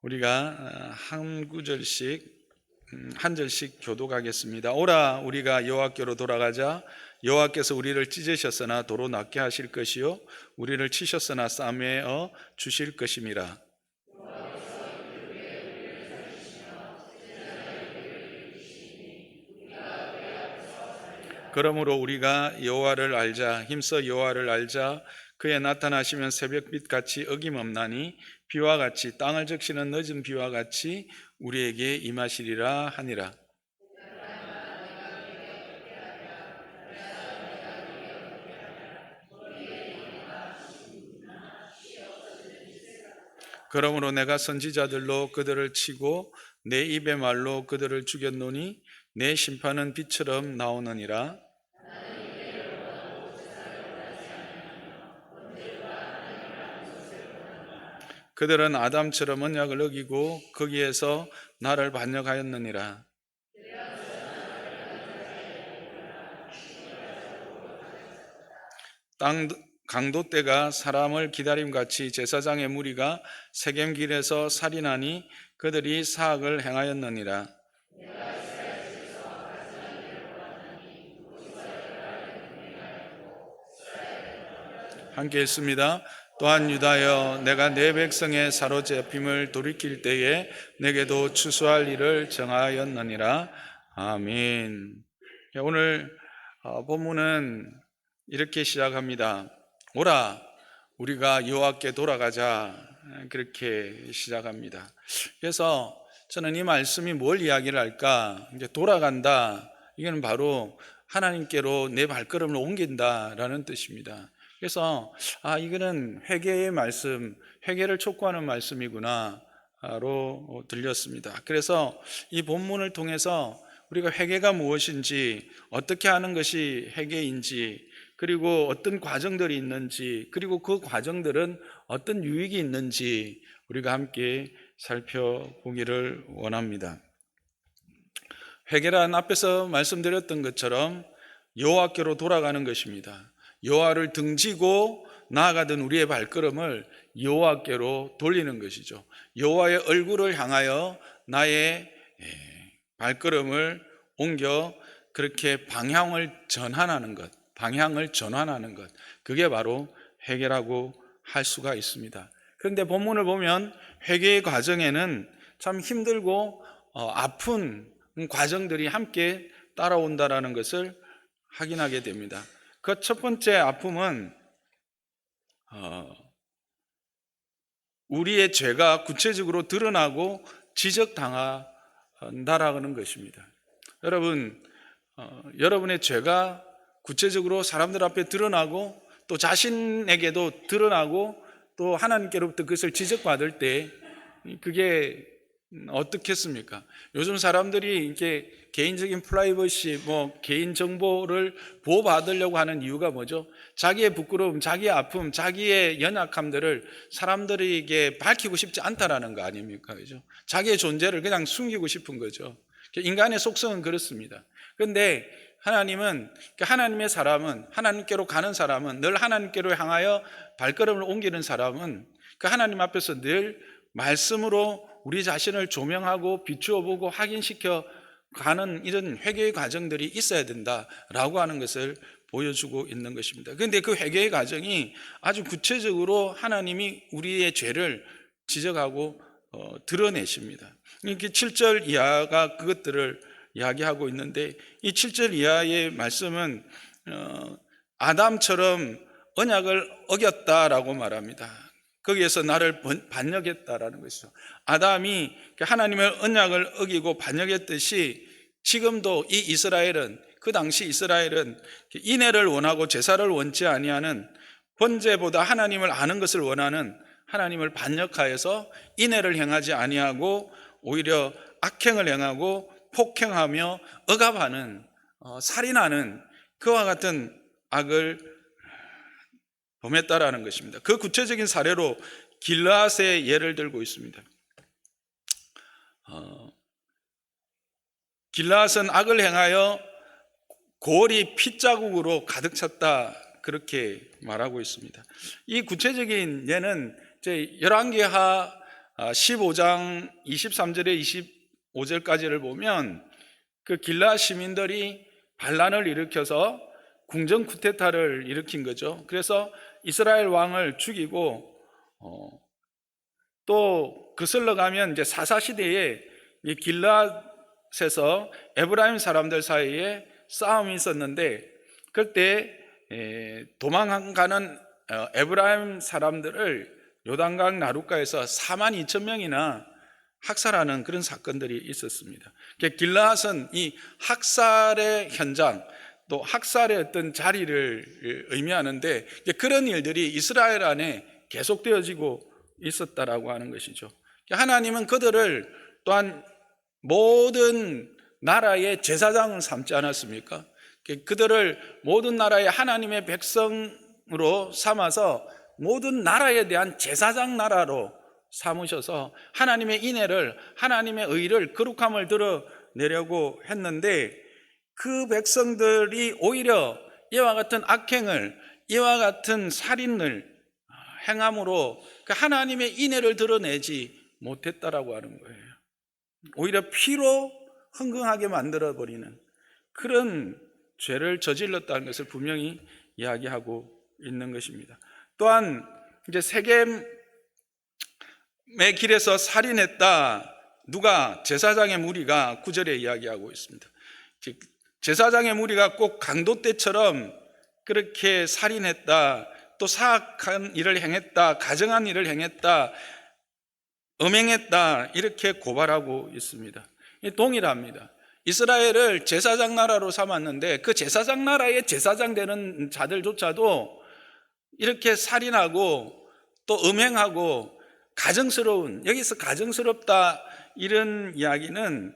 우리가 한 구절씩 한 절씩 교독하겠습니다. 오라 우리가 여호와께로 돌아가자. 여호와께서 우리를 찢으셨으나 도로 낫게 하실 것이요 우리를 치셨으나 싸매어 주실 것임이라. 그러므로 우리가 여호와를 알자. 힘써 여호와를 알자. 그의 나타나시면 새벽빛 같이 어김없나니 비와 같이 땅을 적시는 늦은 비와 같이 우리에게 임하시리라 하니라. 그러므로 내가 선지자들로 그들을 치고 내 입의 말로 그들을 죽였노니 내 심판은 빛처럼 나오느니라. 그들은 아담처럼 언약을 어기고 거기에서 나를 반역하였느니라. 땅 강도 때가 사람을 기다림같이 제사장의 무리가 세겜길에서 살인하니 그들이 사악을 행하였느니라. 함께 읽습니다. 또한 유다여 내가 내 백성의 사로잡힘을 돌이킬 때에 내게도 추수할 일을 정하였느니라. 아멘. 오늘 본문은 이렇게 시작합니다. 오라 우리가 여호와께 돌아가자. 그렇게 시작합니다. 그래서 저는 이 말씀이 뭘 이야기를 할까? 이제 돌아간다. 이거는 바로 하나님께로 내 발걸음을 옮긴다라는 뜻입니다. 그래서 이거는 회개의 말씀, 회개를 촉구하는 말씀이구나로 들렸습니다. 그래서 이 본문을 통해서 우리가 회개가 무엇인지, 어떻게 하는 것이 회개인지, 그리고 어떤 과정들이 있는지, 그리고 그 과정들은 어떤 유익이 있는지 우리가 함께 살펴보기를 원합니다. 회개란 앞에서 말씀드렸던 것처럼 여호와께로 돌아가는 것입니다. 여호와를 등지고 나아가던 우리의 발걸음을 여호와께로 돌리는 것이죠. 여호와의 얼굴을 향하여 나의 발걸음을 옮겨 그렇게 방향을 전환하는 것, 그게 바로 회개라고 할 수가 있습니다. 그런데 본문을 보면 회개의 과정에는 참 힘들고 아픈 과정들이 함께 따라온다라는 것을 확인하게 됩니다. 그 첫 번째 아픔은 우리의 죄가 구체적으로 드러나고 지적당한다라는 것입니다. 여러분, 여러분의 죄가 구체적으로 사람들 앞에 드러나고 또 자신에게도 드러나고 또 하나님께로부터 그것을 지적받을 때 그게 어떻겠습니까? 요즘 사람들이 이렇게 개인적인 프라이버시, 개인 정보를 보호받으려고 하는 이유가 뭐죠? 자기의 부끄러움, 자기의 아픔, 자기의 연약함들을 사람들에게 밝히고 싶지 않다라는 거 아닙니까? 그죠? 자기의 존재를 그냥 숨기고 싶은 거죠. 인간의 속성은 그렇습니다. 그런데 하나님은, 하나님의 사람은, 하나님께로 가는 사람은, 늘 하나님께로 향하여 발걸음을 옮기는 사람은 그 하나님 앞에서 늘 말씀으로 우리 자신을 조명하고 비추어 보고 확인시켜 가는 이런 회개의 과정들이 있어야 된다라고 하는 것을 보여주고 있는 것입니다. 그런데 그 회개의 과정이 아주 구체적으로 하나님이 우리의 죄를 지적하고 드러내십니다. 이렇게 7절 이하가 그것들을 이야기하고 있는데 이 7절 이하의 말씀은 아담처럼 언약을 어겼다라고 말합니다. 거기에서 나를 반역했다라는 것이죠. 아담이 하나님의 언약을 어기고 반역했듯이 지금도 이 이스라엘은, 그 당시 이스라엘은 인애를 원하고 제사를 원치 아니하는, 번제보다 하나님을 아는 것을 원하는, 하나님을 반역하여서 인애를 행하지 아니하고 오히려 악행을 행하고 폭행하며 억압하는, 살인하는 그와 같은 악을 범했다라는 것입니다. 그 구체적인 사례로 길르앗의 예를 들고 있습니다. 길르앗은 악을 행하여 골이 핏자국으로 가득 찼다, 그렇게 말하고 있습니다. 이 구체적인 예는 열왕기하 15장 23절에 25절까지를 보면 그 길라 시민들이 반란을 일으켜서 궁정 쿠데타를 일으킨 거죠. 그래서 이스라엘 왕을 죽이고 또 거슬러 가면 이제 사사 시대에 이 길라앗에서 에브라임 사람들 사이에 싸움이 있었는데 그때 도망가는 에브라임 사람들을 요단강 나룻가에서 42,000명이나 학살하는 그런 사건들이 있었습니다. 길라앗은 이 학살의 현장 또 학살의 어떤 자리를 의미하는데 그런 일들이 이스라엘 안에 계속되어지고 있었다라고 하는 것이죠. 하나님은 그들을 또한 모든 나라의 제사장을 삼지 않았습니까? 그들을 모든 나라의 하나님의 백성으로 삼아서 모든 나라에 대한 제사장 나라로 삼으셔서 하나님의 인애를, 하나님의 의를, 거룩함을 드러내려고 했는데 그 백성들이 오히려 이와 같은 악행을, 이와 같은 살인을 행함으로 그 하나님의 인애를 드러내지 못했다라고 하는 거예요. 오히려 피로 흥흥하게 만들어버리는 그런 죄를 저질렀다는 것을 분명히 이야기하고 있는 것입니다. 또한 이제 세겜의 길에서 살인했다. 누가? 제사장의 무리가 9절에 이야기하고 있습니다. 제사장의 무리가 꼭 강도 때처럼 그렇게 살인했다. 또 사악한 일을 행했다. 가증한 일을 행했다. 음행했다. 이렇게 고발하고 있습니다. 동일합니다. 이스라엘을 제사장 나라로 삼았는데 그 제사장 나라의 제사장 되는 자들조차도 이렇게 살인하고 또 음행하고 가증스러운, 여기서 가증스럽다 이런 이야기는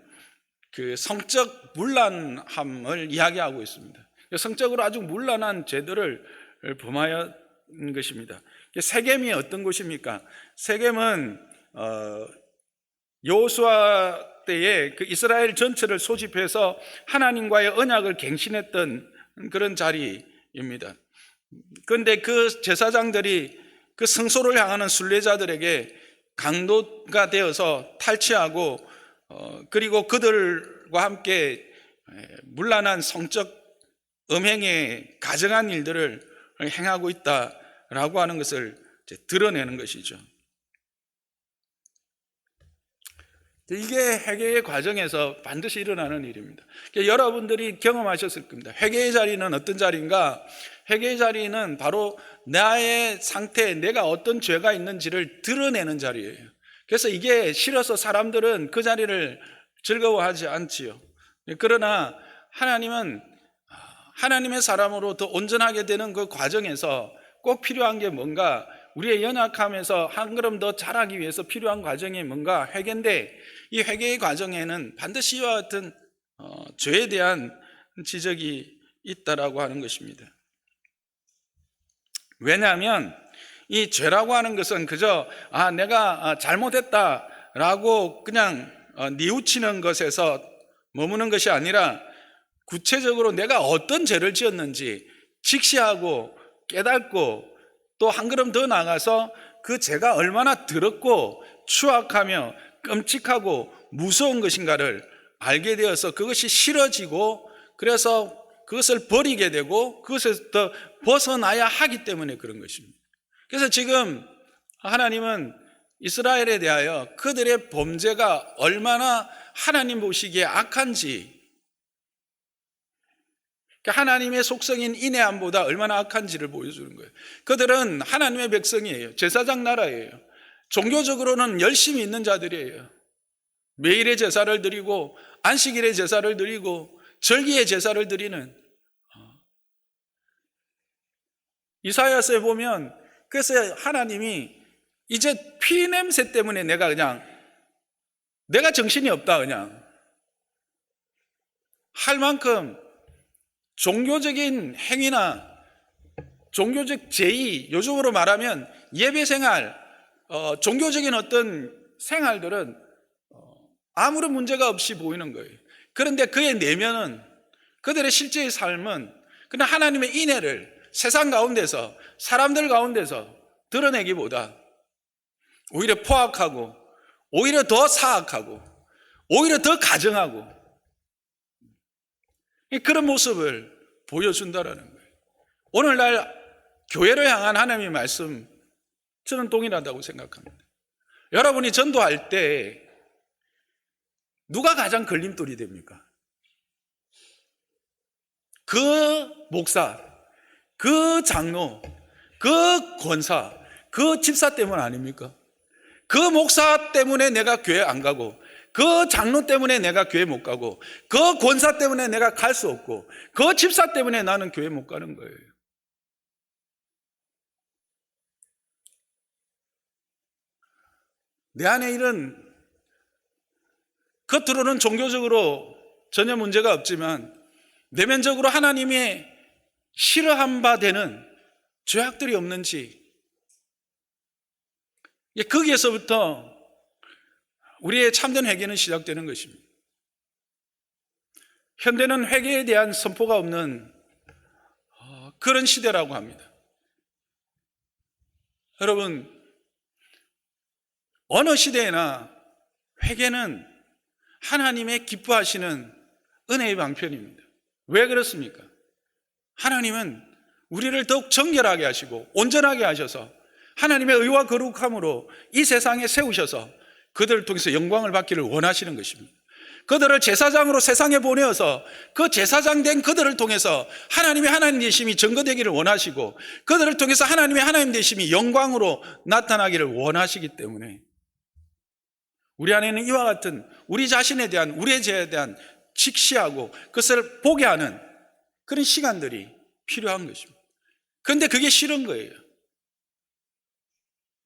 그 성적 문란함을 이야기하고 있습니다. 성적으로 아주 문란한 죄들을 범하였던 것입니다. 세겜이 어떤 곳입니까? 세겜은 여호수아 때에 그 이스라엘 전체를 소집해서 하나님과의 언약을 갱신했던 그런 자리입니다. 그런데 그 제사장들이 그 성소를 향하는 순례자들에게 강도가 되어서 탈취하고 그리고 그들과 함께 문란한 성적 음행에 가증한 일들을 행하고 있다라고 하는 것을 드러내는 것이죠. 이게 회개의 과정에서 반드시 일어나는 일입니다. 여러분들이 경험하셨을 겁니다. 회개의 자리는 어떤 자리인가? 회개의 자리는 바로 나의 상태, 내가 어떤 죄가 있는지를 드러내는 자리예요. 그래서 이게 싫어서 사람들은 그 자리를 즐거워하지 않지요. 그러나 하나님은 하나님의 사람으로 더 온전하게 되는 그 과정에서 꼭 필요한 게 뭔가, 우리의 연약함에서 한 걸음 더 자라기 위해서 필요한 과정이 뭔가 회개인데, 이 회개의 과정에는 반드시 이와 같은 죄에 대한 지적이 있다라고 하는 것입니다. 왜냐하면 이 죄라고 하는 것은 그저 내가 잘못했다라고 그냥 뉘우치는 것에서 머무는 것이 아니라 구체적으로 내가 어떤 죄를 지었는지 직시하고 깨닫고 또 한 걸음 더 나가서 그 죄가 얼마나 더럽고 추악하며 끔찍하고 무서운 것인가를 알게 되어서 그것이 싫어지고, 그래서 그것을 버리게 되고 그것에서 벗어나야 하기 때문에 그런 것입니다. 그래서 지금 하나님은 이스라엘에 대하여 그들의 범죄가 얼마나 하나님 보시기에 악한지, 하나님의 속성인 인애함보다 얼마나 악한지를 보여주는 거예요. 그들은 하나님의 백성이에요. 제사장 나라예요. 종교적으로는 열심히 있는 자들이에요. 매일의 제사를 드리고 안식일의 제사를 드리고 절기의 제사를 드리는, 이사야서에 보면 그래서 하나님이 이제 피 냄새 때문에 내가 정신이 없다 그냥 할 만큼 종교적인 행위나 종교적 제의, 요즘으로 말하면 예배 생활, 종교적인 어떤 생활들은 아무런 문제가 없이 보이는 거예요. 그런데 그의 내면은, 그들의 실제의 삶은 그냥 하나님의 인애를 세상 가운데서, 사람들 가운데서 드러내기보다 오히려 포악하고 오히려 더 사악하고 오히려 더 가증하고 그런 모습을 보여준다라는 거예요. 오늘날 교회를 향한 하나님의 말씀, 저는 동일하다고 생각합니다. 여러분이 전도할 때 누가 가장 걸림돌이 됩니까? 그 목사, 그 장로, 그 권사, 그 집사 때문 아닙니까? 그 목사 때문에 내가 교회 안 가고, 그 장로 때문에 내가 교회 못 가고, 그 권사 때문에 내가 갈 수 없고, 그 집사 때문에 나는 교회 못 가는 거예요. 내 안에 이런 겉으로는 종교적으로 전혀 문제가 없지만 내면적으로 하나님의 싫어한 바 되는 죄악들이 없는지, 거기에서부터 우리의 참된 회개는 시작되는 것입니다. 현대는 회개에 대한 선포가 없는 그런 시대라고 합니다. 여러분, 어느 시대에나 회개는 하나님의 기뻐하시는 은혜의 방편입니다. 왜 그렇습니까? 하나님은 우리를 더욱 정결하게 하시고 온전하게 하셔서 하나님의 의와 거룩함으로 이 세상에 세우셔서 그들을 통해서 영광을 받기를 원하시는 것입니다. 그들을 제사장으로 세상에 보내어서 그 제사장 된 그들을 통해서 하나님의 하나님 되심이 증거되기를 원하시고 그들을 통해서 하나님의 하나님 되심이 영광으로 나타나기를 원하시기 때문에 우리 안에는 이와 같은 우리 자신에 대한, 우리의 죄에 대한 직시하고 그것을 보게 하는 그런 시간들이 필요한 것입니다. 그런데 그게 싫은 거예요.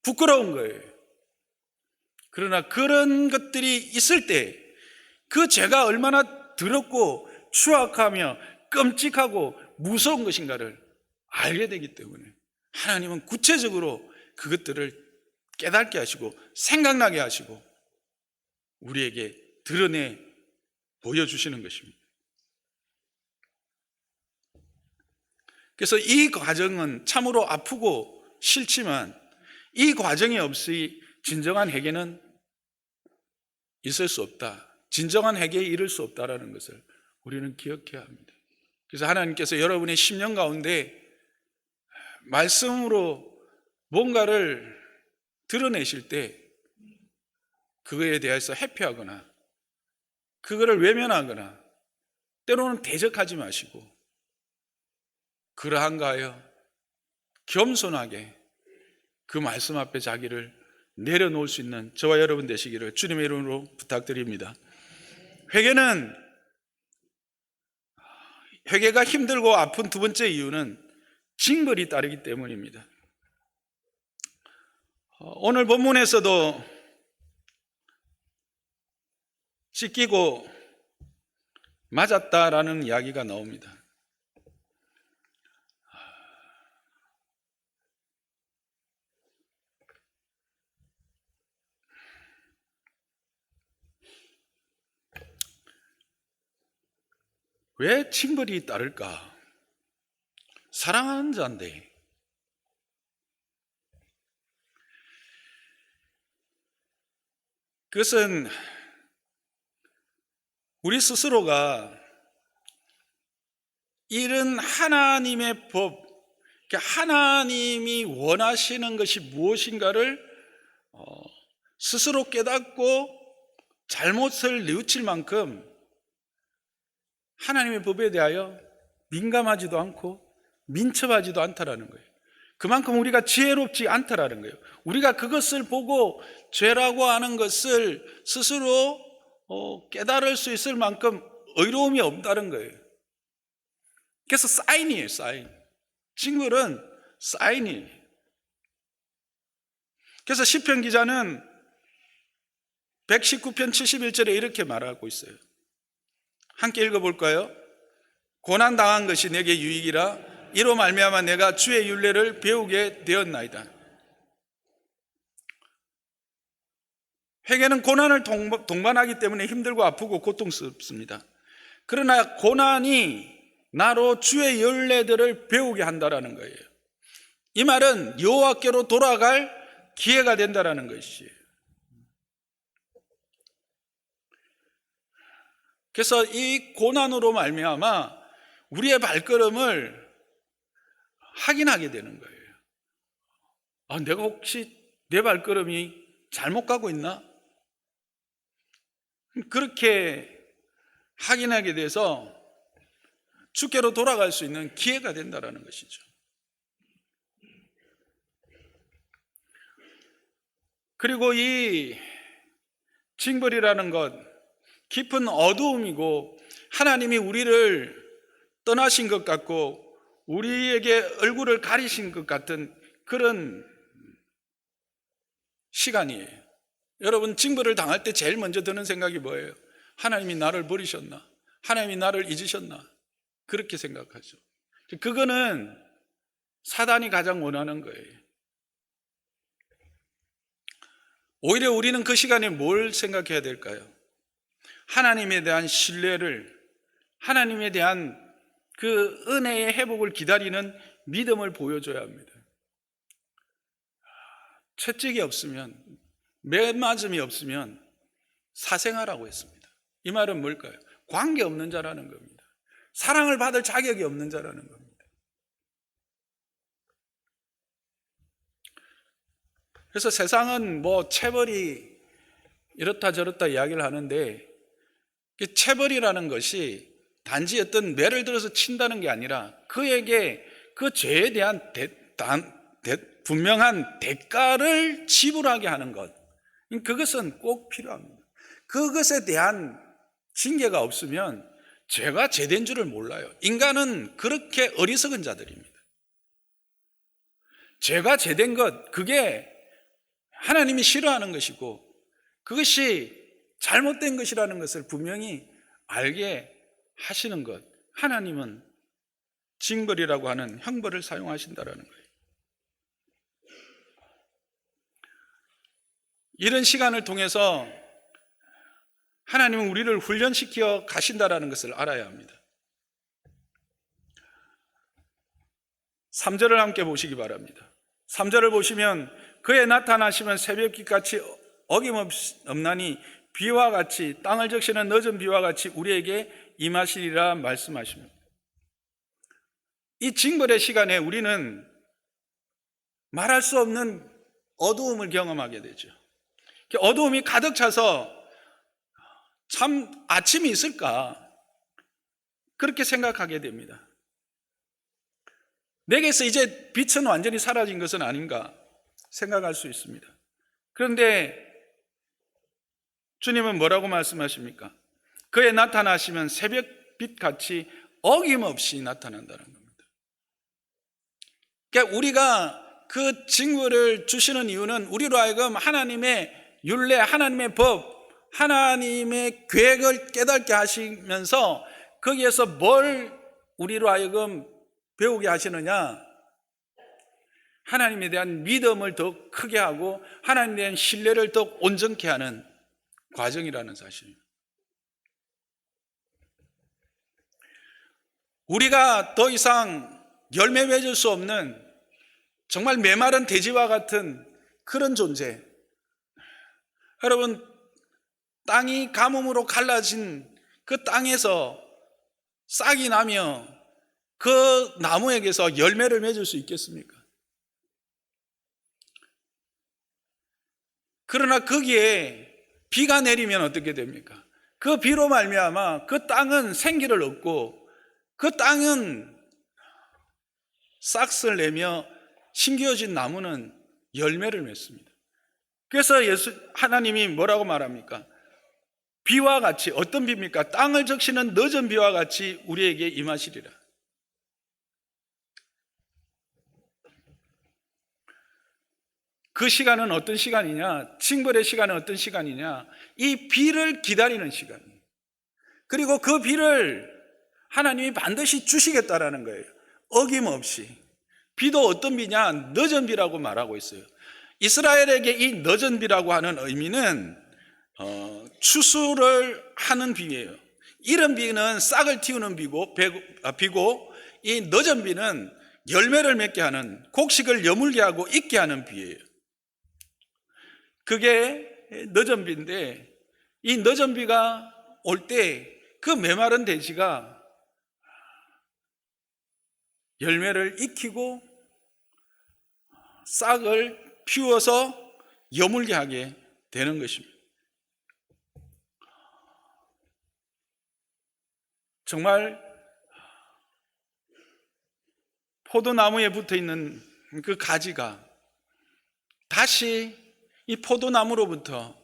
부끄러운 거예요. 그러나 그런 것들이 있을 때 그 죄가 얼마나 더럽고 추악하며 끔찍하고 무서운 것인가를 알게 되기 때문에 하나님은 구체적으로 그것들을 깨닫게 하시고 생각나게 하시고 우리에게 드러내 보여주시는 것입니다. 그래서 이 과정은 참으로 아프고 싫지만 이 과정이 없이 진정한 회개는 있을 수 없다. 진정한 회개에 이를 수 없다라는 것을 우리는 기억해야 합니다. 그래서 하나님께서 여러분의 심령 가운데 말씀으로 뭔가를 드러내실 때 그거에 대해서 회피하거나 그거를 외면하거나 때로는 대적하지 마시고 그러한가 하여 겸손하게 그 말씀 앞에 자기를 내려놓을 수 있는 저와 여러분 되시기를 주님의 이름으로 부탁드립니다. 회개가 힘들고 아픈 두 번째 이유는 징벌이 따르기 때문입니다. 오늘 본문에서도 찢기고 맞았다라는 이야기가 나옵니다. 왜 징벌이 따를까? 사랑하는 자인데. 그것은 우리 스스로가 이런 하나님의 법, 하나님이 원하시는 것이 무엇인가를 스스로 깨닫고 잘못을 뉘우칠 만큼 하나님의 법에 대하여 민감하지도 않고 민첩하지도 않다라는 거예요. 그만큼 우리가 지혜롭지 않다라는 거예요. 우리가 그것을 보고 죄라고 하는 것을 스스로 깨달을 수 있을 만큼 의로움이 없다는 거예요. 그래서 사인이에요, 사인. 징벌은 사인이에요. 그래서 시편 기자는 119편 71절에 이렇게 말하고 있어요. 함께 읽어볼까요? 고난당한 것이 내게 유익이라 이로 말미암아 내가 주의 율례를 배우게 되었나이다. 회개는 고난을 동반하기 때문에 힘들고 아프고 고통스럽습니다. 그러나 고난이 나로 주의 율례들을 배우게 한다라는 거예요. 이 말은 여호와께로 돌아갈 기회가 된다라는 것이에요. 그래서 이 고난으로 말미암아 우리의 발걸음을 확인하게 되는 거예요. 내가 혹시 내 발걸음이 잘못 가고 있나? 그렇게 확인하게 돼서 주께로 돌아갈 수 있는 기회가 된다는 것이죠. 그리고 이 징벌이라는 것, 깊은 어두움이고 하나님이 우리를 떠나신 것 같고 우리에게 얼굴을 가리신 것 같은 그런 시간이에요. 여러분, 징벌을 당할 때 제일 먼저 드는 생각이 뭐예요? 하나님이 나를 버리셨나? 하나님이 나를 잊으셨나? 그렇게 생각하죠. 그거는 사단이 가장 원하는 거예요. 오히려 우리는 그 시간에 뭘 생각해야 될까요? 하나님에 대한 신뢰를, 하나님에 대한 그 은혜의 회복을 기다리는 믿음을 보여줘야 합니다. 채찍이 없으면, 매맞음이 없으면 사생아라고 했습니다. 이 말은 뭘까요? 관계없는 자라는 겁니다. 사랑을 받을 자격이 없는 자라는 겁니다. 그래서 세상은 뭐 체벌이 이렇다 저렇다 이야기를 하는데, 체벌이라는 것이 단지 어떤 매를 들어서 친다는 게 아니라 그에게 그 죄에 대한 분명한 대가를 지불하게 하는 것, 그것은 꼭 필요합니다. 그것에 대한 징계가 없으면 죄가 죄된 줄을 몰라요. 인간은 그렇게 어리석은 자들입니다. 죄가 죄된 것, 그게 하나님이 싫어하는 것이고 그것이 잘못된 것이라는 것을 분명히 알게 하시는 것, 하나님은 징벌이라고 하는 형벌을 사용하신다는 거예요. 이런 시간을 통해서 하나님은 우리를 훈련시켜 가신다는 것을 알아야 합니다. 3절을 함께 보시기 바랍니다. 3절을 보시면 그에 나타나시면 새벽빛같이 어김없나니 비와 같이 땅을 적시는 늦은 비와 같이 우리에게 임하시리라 말씀하십니다. 이 징벌의 시간에 우리는 말할 수 없는 어두움을 경험하게 되죠. 어두움이 가득 차서 참 아침이 있을까 그렇게 생각하게 됩니다. 내게서 이제 빛은 완전히 사라진 것은 아닌가 생각할 수 있습니다. 그런데 주님은 뭐라고 말씀하십니까? 그에 나타나시면 새벽빛같이 어김없이 나타난다는 겁니다. 그러니까 우리가 그 징벌을 주시는 이유는 우리로 하여금 하나님의 율례, 하나님의 법, 하나님의 계획을 깨닫게 하시면서 거기에서 뭘 우리로 하여금 배우게 하시느냐? 하나님에 대한 믿음을 더 크게 하고 하나님에 대한 신뢰를 더 온전케 하는 과정이라는 사실입니다. 우리가 더 이상 열매 맺을 수 없는 정말 메마른 돼지와 같은 그런 존재. 여러분, 땅이 가뭄으로 갈라진 그 땅에서 싹이 나며 그 나무에게서 열매를 맺을 수 있겠습니까? 그러나 거기에 비가 내리면 어떻게 됩니까? 그 비로 말미암아 그 땅은 생기를 얻고 그 땅은 싹을 내며 심겨진 나무는 열매를 맺습니다. 그래서 하나님이 뭐라고 말합니까? 비와 같이, 어떤 비입니까? 땅을 적시는 늦은 비와 같이 우리에게 임하시리라. 그 시간은 어떤 시간이냐? 징벌의 시간은 어떤 시간이냐? 이 비를 기다리는 시간이에요. 그리고 그 비를 하나님이 반드시 주시겠다라는 거예요. 어김없이. 비도 어떤 비냐? 늦은 비라고 말하고 있어요. 이스라엘에게 이 늦은 비라고 하는 의미는 추수를 하는 비예요. 이른 비는 싹을 틔우는 비고 이 늦은 비는 열매를 맺게 하는, 곡식을 여물게 하고 익게 하는 비예요. 그게 늦은 비인데 이 늦은 비가 올 때 그 메마른 대지가 열매를 익히고 싹을 피워서 여물게 하게 되는 것입니다. 정말 포도나무에 붙어 있는 그 가지가 다시 이 포도나무로부터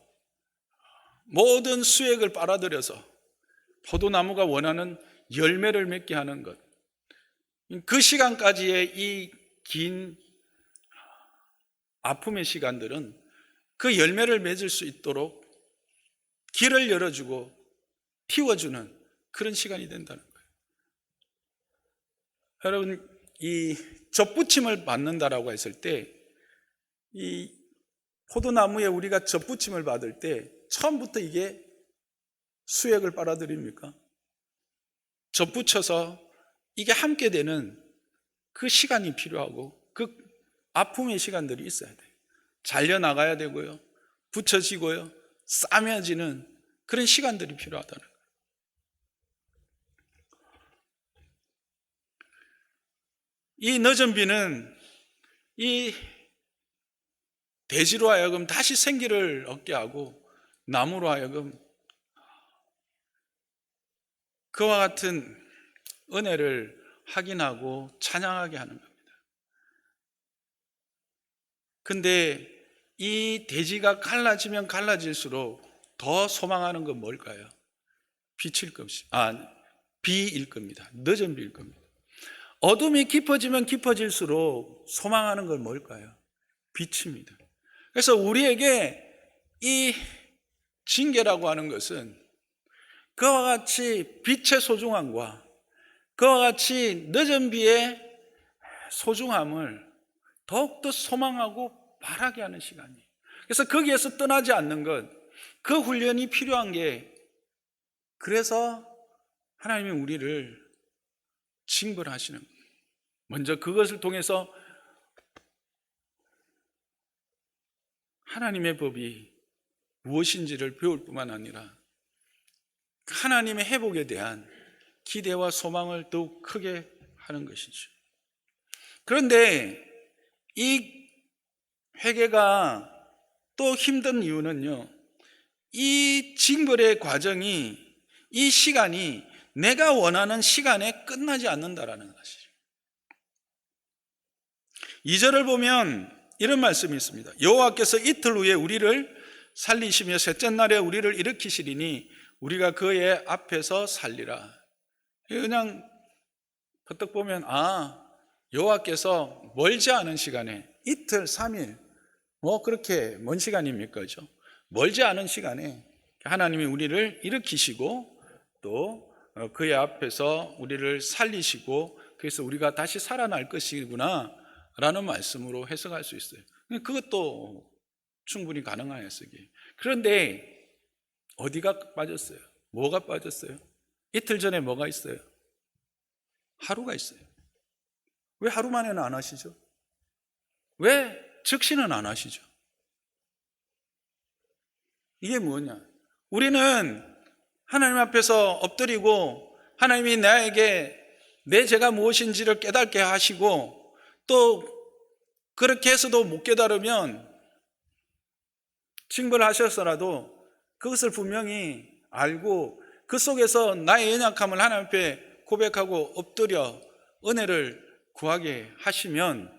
모든 수액을 빨아들여서 포도나무가 원하는 열매를 맺게 하는 것, 그 시간까지의 이 긴 아픔의 시간들은 그 열매를 맺을 수 있도록 길을 열어주고 틔워주는 그런 시간이 된다는 거예요. 여러분, 이 젖붙임을 받는다라고 했을 때, 이 포도나무에 우리가 젖붙임을 받을 때 처음부터 이게 수액을 빨아들입니까? 젖붙여서 이게 함께 되는 그 시간이 필요하고 그 아픔의 시간들이 있어야 돼요. 잘려나가야 되고요, 붙여지고요, 싸매지는 그런 시간들이 필요하다는 거예요. 이 늦은 비는 이 대지로 하여금 다시 생기를 얻게 하고 나무로 하여금 그와 같은 은혜를 확인하고 찬양하게 하는 겁니다. 근데 이 대지가 갈라지면 갈라질수록 더 소망하는 건 뭘까요? 비일 겁니다. 늦은 비일 겁니다. 어둠이 깊어지면 깊어질수록 소망하는 건 뭘까요? 빛입니다. 그래서 우리에게 이 징계라고 하는 것은 그와 같이 빛의 소중함과 그와 같이 늦은 비의 소중함을 더욱더 소망하고 바라게 하는 시간이에요. 그래서 거기에서 떠나지 않는 것, 그 훈련이 필요한 게, 그래서 하나님이 우리를 징벌하시는 거예요. 먼저 그것을 통해서 하나님의 법이 무엇인지를 배울 뿐만 아니라 하나님의 회복에 대한 기대와 소망을 더욱 크게 하는 것이죠. 그런데 이 회개가 또 힘든 이유는요, 이 징벌의 과정이, 이 시간이 내가 원하는 시간에 끝나지 않는다라는 것이죠. 2절을 보면 이런 말씀이 있습니다. 여호와께서 이틀 후에 우리를 살리시며 셋째 날에 우리를 일으키시리니 우리가 그의 앞에서 살리라. 그냥 퍼뜩 보면 여호와께서 멀지 않은 시간에, 이틀, 3일, 뭐 그렇게 먼 시간입니까? 그죠? 멀지 않은 시간에 하나님이 우리를 일으키시고 또 그의 앞에서 우리를 살리시고, 그래서 우리가 다시 살아날 것이구나 라는 말씀으로 해석할 수 있어요. 그것도 충분히 가능한 해석이에요. 그런데 어디가 빠졌어요? 뭐가 빠졌어요? 이틀 전에 뭐가 있어요? 하루가 있어요. 왜 하루 만에는 안 하시죠? 왜 즉시는 안 하시죠? 이게 뭐냐? 우리는 하나님 앞에서 엎드리고 하나님이 나에게 내 죄가 무엇인지를 깨닫게 하시고, 또 그렇게 해서도 못 깨달으면 징벌하셨어라도 그것을 분명히 알고 그 속에서 나의 연약함을 하나님 앞에 고백하고 엎드려 은혜를 구하게 하시면,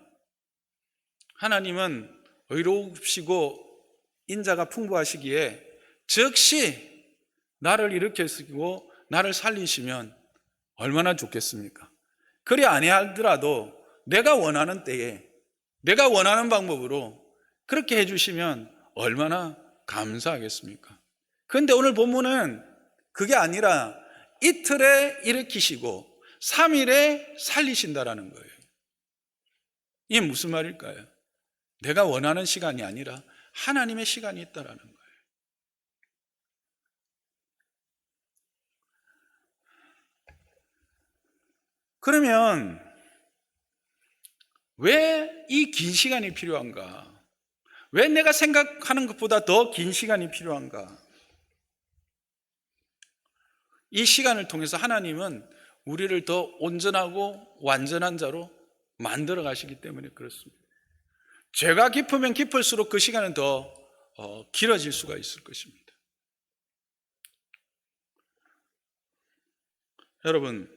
하나님은 의로우시고 인자가 풍부하시기에 즉시 나를 일으키시고 나를 살리시면 얼마나 좋겠습니까? 그리 아니하더라도 내가 원하는 때에 내가 원하는 방법으로 그렇게 해주시면 얼마나 감사하겠습니까? 그런데 오늘 본문은 그게 아니라 이틀에 일으키시고 3일에 살리신다라는 거예요. 이게 무슨 말일까요? 내가 원하는 시간이 아니라 하나님의 시간이 있다라는 거예요. 그러면 왜 이 긴 시간이 필요한가? 왜 내가 생각하는 것보다 더 긴 시간이 필요한가? 이 시간을 통해서 하나님은 우리를 더 온전하고 완전한 자로 만들어 가시기 때문에 그렇습니다. 죄가 깊으면 깊을수록 그 시간은 더 길어질 수가 있을 것입니다. 여러분,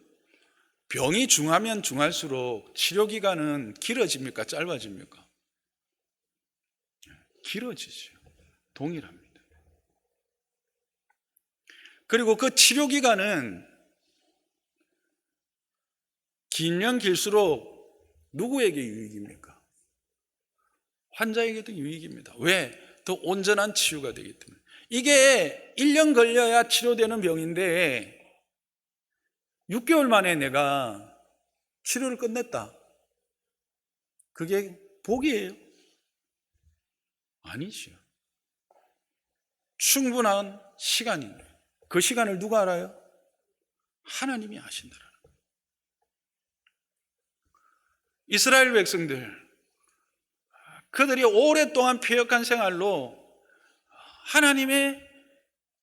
병이 중하면 중할수록 치료기간은 길어집니까? 짧아집니까? 길어지죠. 동일합니다. 그리고 그 치료기간은 길면 길수록 누구에게 유익입니까? 환자에게도 유익입니다. 왜? 더 온전한 치유가 되기 때문에. 이게 1년 걸려야 치료되는 병인데 6개월 만에 내가 치료를 끝냈다. 그게 복이에요? 아니죠. 충분한 시간인데 그 시간을 누가 알아요? 하나님이 아신다라는 거예요. 이스라엘 백성들, 그들이 오랫동안 패역한 생활로 하나님의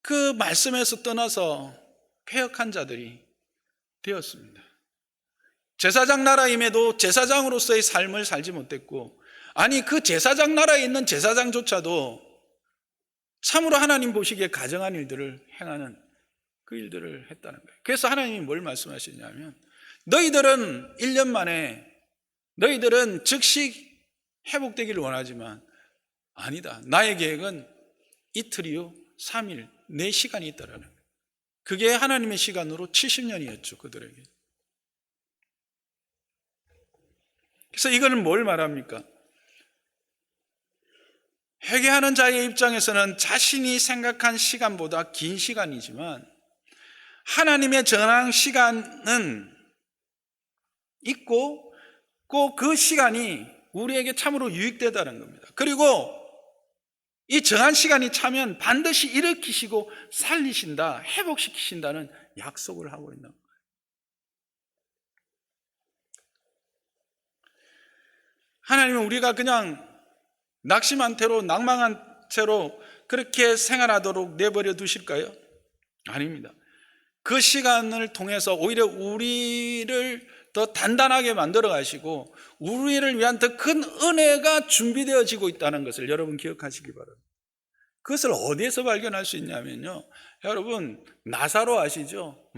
그 말씀에서 떠나서 패역한 자들이 되었습니다. 제사장 나라임에도 제사장으로서의 삶을 살지 못했고, 아니 그 제사장 나라에 있는 제사장조차도 참으로 하나님 보시기에 가정한 일들을 행하는 그 일들을 했다는 거예요. 그래서 하나님이 뭘 말씀하시냐면, 너희들은 1년 만에 너희들은 즉시 회복되기를 원하지만 아니다. 나의 계획은 이틀이요 3일 내 시간이 있다라는 거예요. 그게 하나님의 시간으로 70년이었죠 그들에게. 그래서 이거는 뭘 말합니까? 회개하는 자의 입장에서는 자신이 생각한 시간보다 긴 시간이지만 하나님의 정한 시간은 있고 꼭 그 시간이 우리에게 참으로 유익되다는 겁니다. 그리고 이 정한 시간이 차면 반드시 일으키시고 살리신다, 회복시키신다는 약속을 하고 있는 거예요. 하나님은 우리가 그냥 낙심한 채로 낭망한 채로 그렇게 생활하도록 내버려 두실까요? 아닙니다. 그 시간을 통해서 오히려 우리를 더 단단하게 만들어 가시고 우리를 위한 더 큰 은혜가 준비되어지고 있다는 것을 여러분 기억하시기 바랍니다. 그것을 어디에서 발견할 수 있냐면요, 여러분 나사로 아시죠?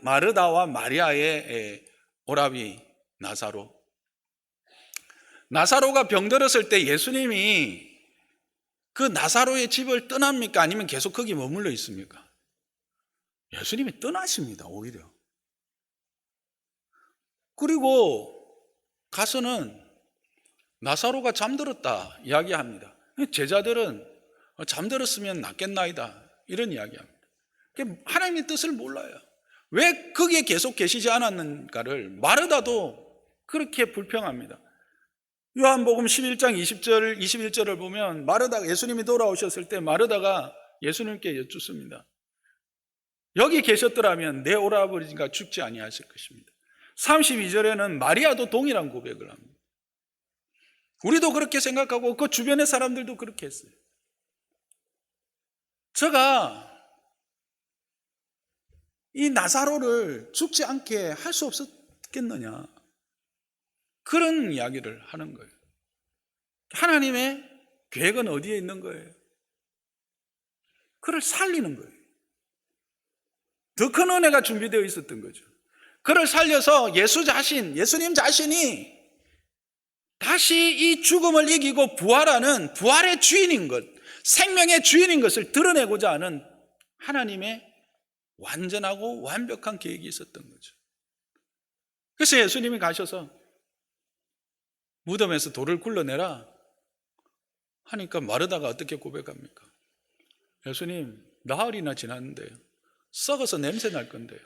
마르다와 마리아의 오라비 나사로가 병들었을 때 예수님이 그 나사로의 집을 떠납니까? 아니면 계속 거기 머물러 있습니까? 예수님이 떠나십니다. 오히려. 그리고 가서는 나사로가 잠들었다 이야기합니다. 제자들은 잠들었으면 낫겠나이다 이런 이야기합니다. 하나님의 뜻을 몰라요. 왜 거기에 계속 계시지 않았는가를 마르다도 그렇게 불평합니다. 요한복음 11장 20절 21절을 보면 마르다가 예수님이 돌아오셨을 때 마르다가 예수님께 여쭙습니다. 여기 계셨더라면 내 오라버니가 죽지 아니하실 것입니다. 32절에는 마리아도 동일한 고백을 합니다. 우리도 그렇게 생각하고 그 주변의 사람들도 그렇게 했어요. 제가 이 나사로를 죽지 않게 할 수 없었겠느냐, 그런 이야기를 하는 거예요. 하나님의 계획은 어디에 있는 거예요? 그를 살리는 거예요. 더 큰 은혜가 준비되어 있었던 거죠. 그를 살려서 예수님 자신이 다시 이 죽음을 이기고 부활하는 부활의 주인인 것, 생명의 주인인 것을 드러내고자 하는 하나님의 완전하고 완벽한 계획이 있었던 거죠. 그래서 예수님이 가셔서 무덤에서 돌을 굴러내라 하니까 마르다가 어떻게 고백합니까? 예수님, 나흘이나 지났는데요, 썩어서 냄새 날 건데요.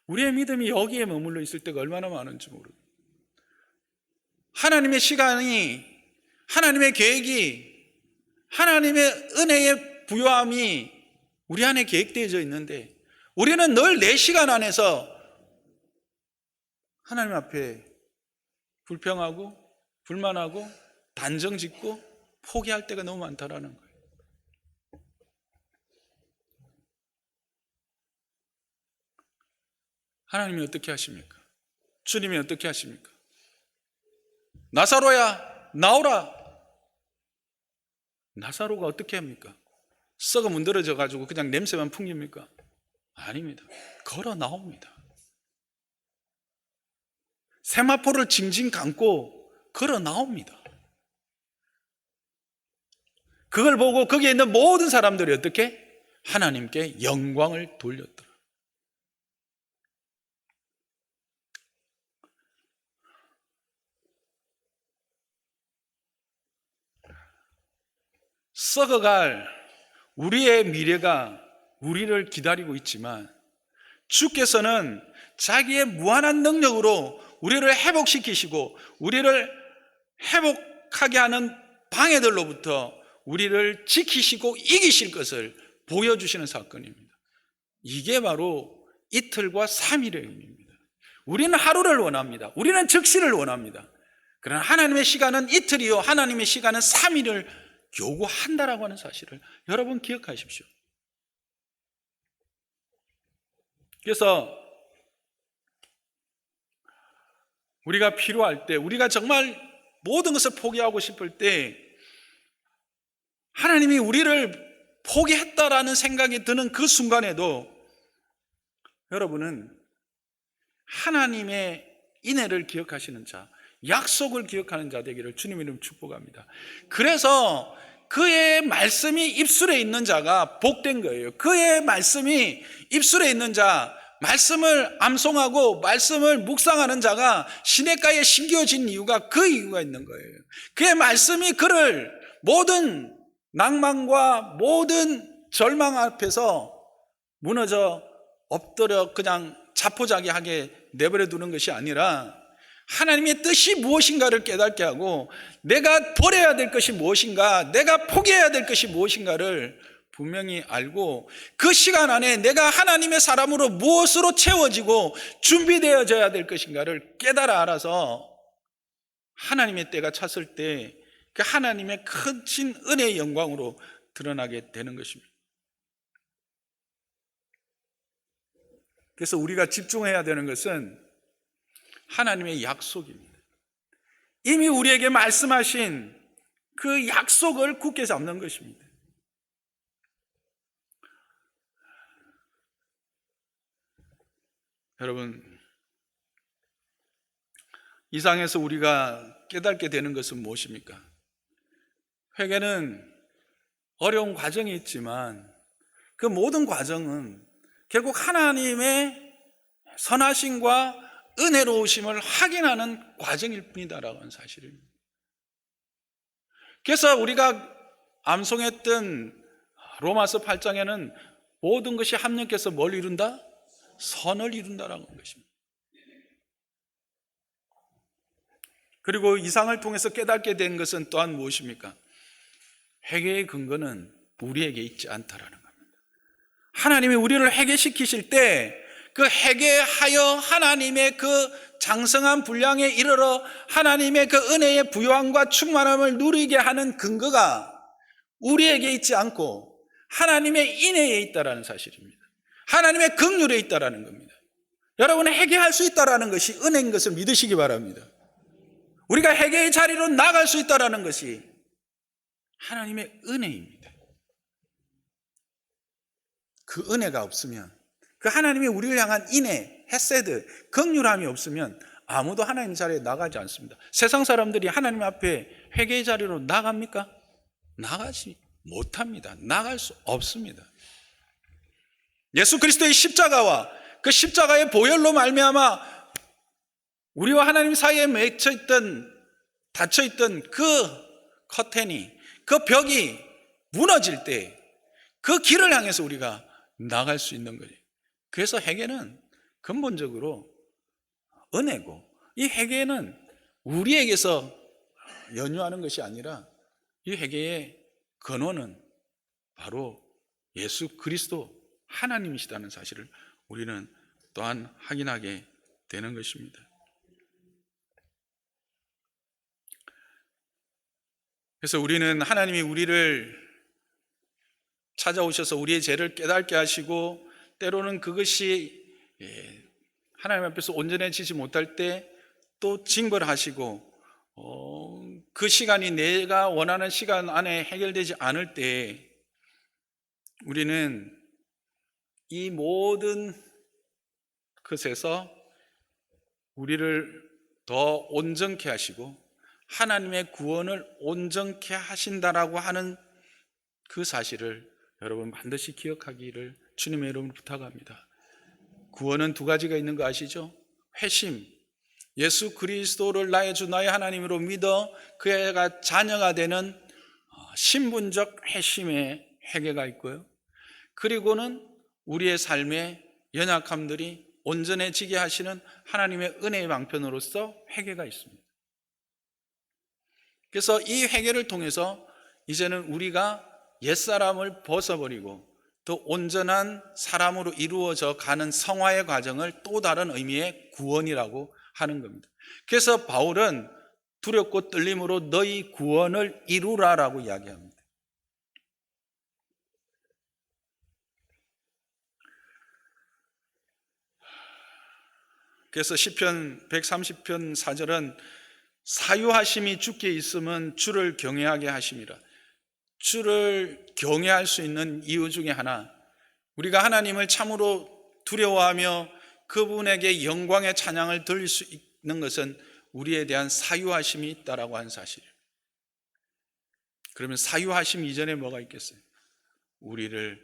우리의 믿음이 여기에 머물러 있을 때가 얼마나 많은지 모르고, 하나님의 시간이, 하나님의 계획이, 하나님의 은혜의 부요함이 우리 안에 계획되어져 있는데 우리는 늘 내 시간 안에서 하나님 앞에 불평하고 불만하고 단정짓고 포기할 때가 너무 많다라는 거예요. 하나님이 어떻게 하십니까? 주님이 어떻게 하십니까? 나사로야 나오라. 나사로가 어떻게 합니까? 썩어 문드러져 가지고 그냥 냄새만 풍깁니까? 아닙니다. 걸어 나옵니다. 세마포를 징징 감고 걸어 나옵니다. 그걸 보고 거기에 있는 모든 사람들이 어떻게? 하나님께 영광을 돌렸더라. 썩어갈 우리의 미래가 우리를 기다리고 있지만 주께서는 자기의 무한한 능력으로 우리를 회복시키시고 우리를 회복하게 하는 방해들로부터 우리를 지키시고 이기실 것을 보여주시는 사건입니다. 이게 바로 이틀과 3일의 의미입니다. 우리는 하루를 원합니다. 우리는 즉시를 원합니다. 그러나 하나님의 시간은 이틀이요 하나님의 시간은 3일을 요구한다라고 하는 사실을 여러분 기억하십시오. 그래서 우리가 필요할 때, 우리가 정말 모든 것을 포기하고 싶을 때 하나님이 우리를 포기했다라는 생각이 드는 그 순간에도 여러분은 하나님의 인애를 기억하시는 자, 약속을 기억하는 자 되기를 주님의 이름으로 축복합니다. 그래서 그의 말씀이 입술에 있는 자가 복된 거예요. 그의 말씀이 입술에 있는 자, 말씀을 암송하고 말씀을 묵상하는 자가 시냇가에 심겨진 이유가 그 이유가 있는 거예요. 그의 말씀이 그를 모든 낭만과 모든 절망 앞에서 무너져 엎드려 그냥 자포자기하게 내버려 두는 것이 아니라 하나님의 뜻이 무엇인가를 깨닫게 하고 내가 버려야 될 것이 무엇인가, 내가 포기해야 될 것이 무엇인가를 분명히 알고 그 시간 안에 내가 하나님의 사람으로 무엇으로 채워지고 준비되어져야 될 것인가를 깨달아 알아서 하나님의 때가 찼을 때 그 하나님의 크신 은혜의 영광으로 드러나게 되는 것입니다. 그래서 우리가 집중해야 되는 것은 하나님의 약속입니다. 이미 우리에게 말씀하신 그 약속을 굳게 잡는 것입니다. 여러분, 이 상에서 우리가 깨닫게 되는 것은 무엇입니까? 회개는 어려운 과정이 있지만 그 모든 과정은 결국 하나님의 선하심과 은혜로우심을 확인하는 과정일 뿐이다라고 하는 사실입니다. 그래서 우리가 암송했던 로마서 8장에는 모든 것이 합력해서 뭘 이룬다? 선을 이룬다라는 것입니다. 그리고 이상을 통해서 깨닫게 된 것은 또한 무엇입니까? 회개의 근거는 우리에게 있지 않다라는 겁니다. 하나님이 우리를 회개시키실 때 그 회개하여 하나님의 그 장성한 분량에 이르러 하나님의 그 은혜의 부요함과 충만함을 누리게 하는 근거가 우리에게 있지 않고 하나님의 인애에 있다라는 사실입니다. 하나님의 긍휼에 있다라는 겁니다. 여러분은 회개할 수 있다라는 것이 은혜인 것을 믿으시기 바랍니다. 우리가 회개의 자리로 나갈 수 있다라는 것이 하나님의 은혜입니다. 그 은혜가 없으면, 그 하나님이 우리를 향한 인애, 헤세드, 긍휼함이 없으면 아무도 하나님 자리에 나가지 않습니다. 세상 사람들이 하나님 앞에 회개의 자리로 나갑니까? 나가지 못합니다. 나갈 수 없습니다. 예수 그리스도의 십자가와 그 십자가의 보혈로 말미암아 우리와 하나님 사이에 닫혀있던 그 커튼이, 그 벽이 무너질 때 그 길을 향해서 우리가 나갈 수 있는 거예요. 그래서 회개는 근본적으로 은혜고, 이 회개는 우리에게서 연유하는 것이 아니라 이 회개의 근원은 바로 예수 그리스도 하나님이시다는 사실을 우리는 또한 확인하게 되는 것입니다. 그래서 우리는 하나님이 우리를 찾아오셔서 우리의 죄를 깨닫게 하시고 때로는 그것이 하나님 앞에서 온전해지지 못할 때 또 징벌하시고 그 시간이 내가 원하는 시간 안에 해결되지 않을 때 우리는 이 모든 것에서 우리를 더 온전케 하시고 하나님의 구원을 온전케 하신다라고 하는 그 사실을 여러분 반드시 기억하기를 주님의 이름으로 부탁합니다. 구원은 두 가지가 있는 거 아시죠? 회심, 예수 그리스도를 나의 주 나의 하나님으로 믿어 그가 자녀가 되는 신분적 회심의 회개가 있고요. 그리고는 우리의 삶의 연약함들이 온전해지게 하시는 하나님의 은혜의 방편으로서 회개가 있습니다. 그래서 이 회개를 통해서 이제는 우리가 옛사람을 벗어버리고 또 온전한 사람으로 이루어져 가는 성화의 과정을 또 다른 의미의 구원이라고 하는 겁니다. 그래서 바울은 두렵고 떨림으로 너희 구원을 이루라라고 이야기합니다. 그래서 시편 130편 4절은 사유하심이 주께 있으면 주를 경외하게 하심이라. 주를 경외할 수 있는 이유 중에 하나, 우리가 하나님을 참으로 두려워하며 그분에게 영광의 찬양을 드릴 수 있는 것은 우리에 대한 사유하심이 있다라고 하는 사실이에요. 그러면 사유하심 이전에 뭐가 있겠어요? 우리를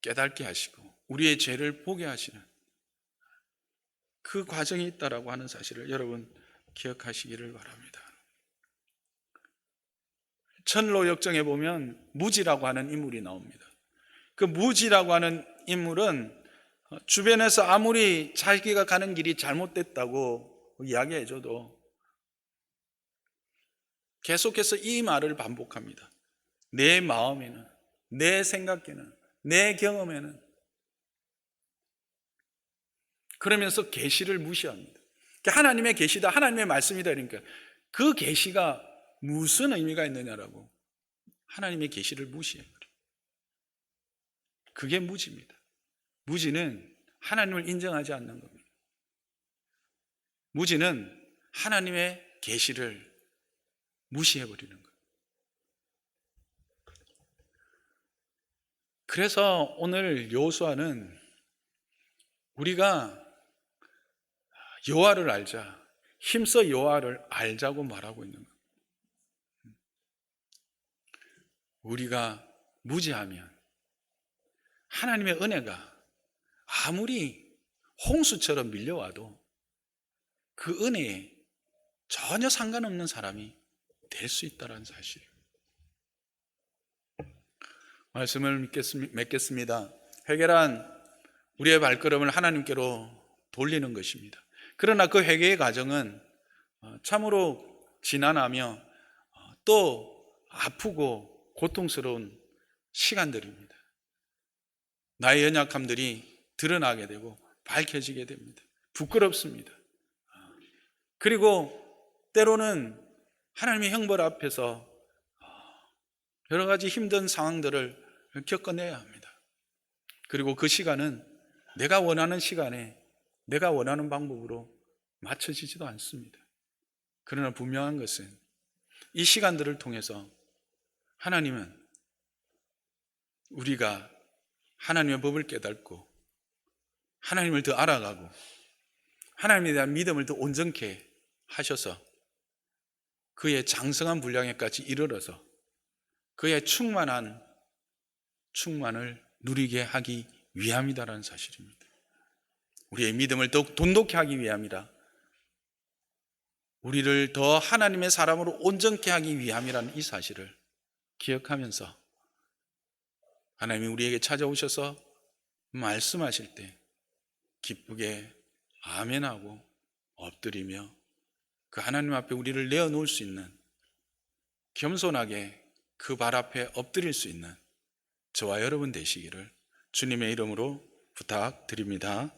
깨닫게 하시고 우리의 죄를 보게 하시는 그 과정이 있다라고 하는 사실을 여러분 기억하시기를 바랍니다. 천로 역정에 보면 무지라고 하는 인물이 나옵니다. 그 무지라고 하는 인물은 주변에서 아무리 자기가 가는 길이 잘못됐다고 이야기해줘도 계속해서 이 말을 반복합니다. 내 마음에는, 내 생각에는, 내 경험에는, 그러면서 계시를 무시합니다. 하나님의 계시다, 하나님의 말씀이다. 그러니까 그 계시가 무슨 의미가 있느냐라고 하나님의 계시를 무시해버려요. 그게 무지입니다. 무지는 하나님을 인정하지 않는 겁니다. 무지는 하나님의 계시를 무시해버리는 거예요. 그래서 오늘 여호수아는 우리가 여호와를 알자, 힘써 여호와를 알자고 말하고 있는 거예요. 우리가 무지하면 하나님의 은혜가 아무리 홍수처럼 밀려와도 그 은혜에 전혀 상관없는 사람이 될 수 있다는 사실이에요. 말씀을 맺겠습니다. 회개란 우리의 발걸음을 하나님께로 돌리는 것입니다. 그러나 그 회개의 과정은 참으로 지난하며 또 아프고 고통스러운 시간들입니다. 나의 연약함들이 드러나게 되고 밝혀지게 됩니다. 부끄럽습니다. 그리고 때로는 하나님의 형벌 앞에서 여러 가지 힘든 상황들을 겪어내야 합니다. 그리고 그 시간은 내가 원하는 시간에 내가 원하는 방법으로 맞춰지지도 않습니다. 그러나 분명한 것은 이 시간들을 통해서 하나님은 우리가 하나님의 법을 깨닫고 하나님을 더 알아가고 하나님에 대한 믿음을 더 온전케 하셔서 그의 장성한 분량에까지 이르러서 그의 충만한 충만을 누리게 하기 위함이다라는 사실입니다. 우리의 믿음을 더욱 돈독히 하기 위함이라, 우리를 더 하나님의 사람으로 온전케 하기 위함이라는 이 사실을 기억하면서 하나님이 우리에게 찾아오셔서 말씀하실 때 기쁘게 아멘하고 엎드리며 그 하나님 앞에 우리를 내어놓을 수 있는, 겸손하게 그 발 앞에 엎드릴 수 있는 저와 여러분 되시기를 주님의 이름으로 부탁드립니다.